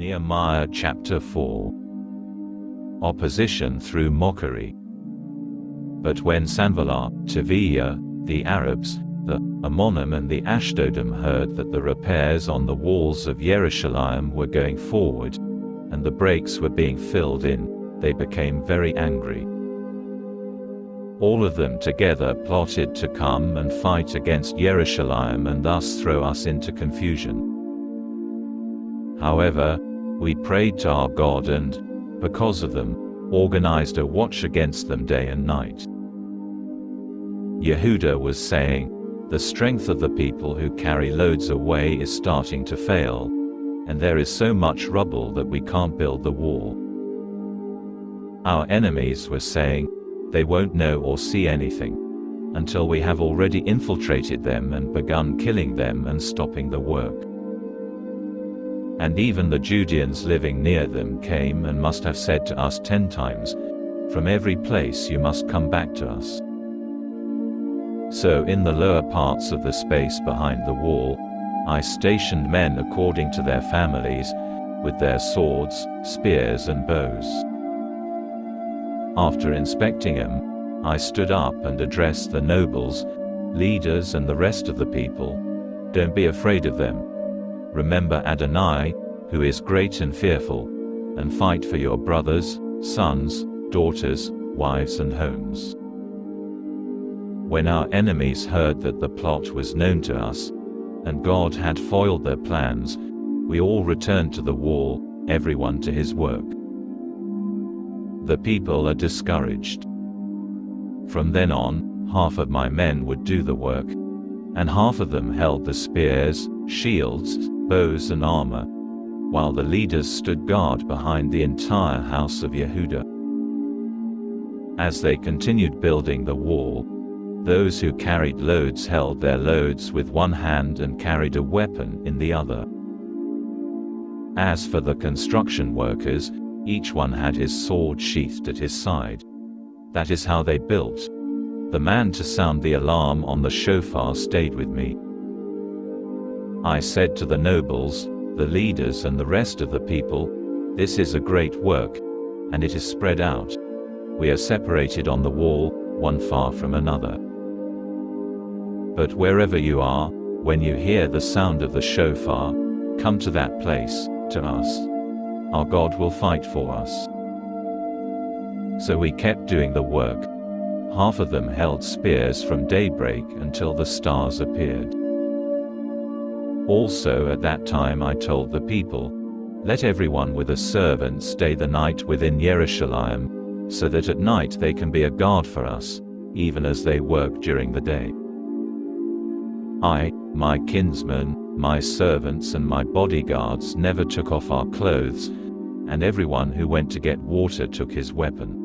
Nehemiah chapter 4. Opposition through mockery. But when Sanballat, Tobiah, the Arabs, the Ammonim and the Ashdodim heard that the repairs on the walls of Jerusalem were going forward, and the breaks were being filled in, they became very angry. All of them together plotted to come and fight against Jerusalem and thus throw us into confusion. However, we prayed to our God and, because of them, organized a watch against them day and night. Yehuda was saying, "The strength of the people who carry loads away is starting to fail, and there is so much rubble that we can't build the wall." Our enemies were saying, "They won't know or see anything until we have already infiltrated them and begun killing them and stopping the work." And even the Judeans living near them came and must have said to us 10 times, "From every place you must come back to us." So in the lower parts of the space behind the wall, I stationed men according to their families, with their swords, spears and bows. After inspecting them, I stood up and addressed the nobles, leaders and the rest of the people. "Don't be afraid of them. Remember Adonai, who is great and fearful, and fight for your brothers, sons, daughters, wives and homes." When our enemies heard that the plot was known to us, and God had foiled their plans, we all returned to the wall, everyone to his work. The people are discouraged. From then on, half of my men would do the work, and half of them held the spears, shields, bows and armor, while the leaders stood guard behind the entire house of Yehuda. As they continued building the wall, those who carried loads held their loads with one hand and carried a weapon in the other. As for the construction workers, each one had his sword sheathed at his side. That is how they built. The man to sound the alarm on the shofar stayed with me. I said to the nobles, the leaders and the rest of the people, "This is a great work, and it is spread out. We are separated on the wall, one far from another. But wherever you are, when you hear the sound of the shofar, come to that place, to us. Our God will fight for us." So we kept doing the work. Half of them held spears from daybreak until the stars appeared. Also at that time I told the people, "Let everyone with a servant stay the night within Jerusalem, so that at night they can be a guard for us, even as they work during the day." I, my kinsmen, my servants and my bodyguards never took off our clothes, and everyone who went to get water took his weapon.